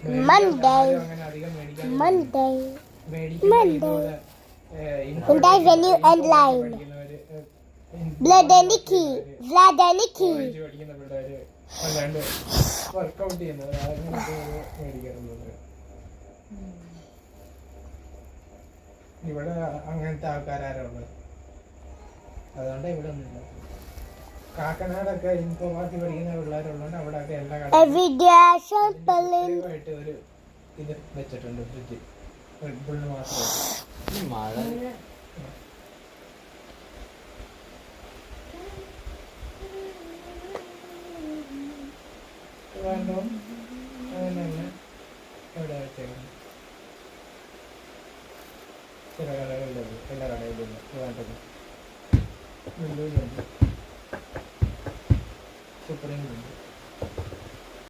Monday. Hyundai Venue and Line. Blood and Nicky. Vlad and Nicky. ഇവിടെ അങ്ങനത്തെ ആൾക്കാരാരുള്ളത് അതുകൊണ്ട് ഇവിടെ ഒന്നുമില്ല. കാക്കനാടൊക്കെ ഇൻഫോമാറ്റി പഠിക്കുന്ന പിള്ളേരുള്ളതുകൊണ്ട് അവിടെയൊക്കെ എല്ലാ കടയിലായിട്ട് ഒരു ഇത് വെച്ചിട്ടുണ്ട് ഫ്രിഡ്ജ്. റെഡ് ബുള്ള് മാത്രമേ മഴ അങ്ങനെയല്ല എവിടെ വെച്ചേക്കുന്നത്. ചില കടകളിലുണ്ട്, എല്ലാ കടയിലും വേണ്ടത്. ലുലുവിലുണ്ട്, സുപ്രീമിലുണ്ട്.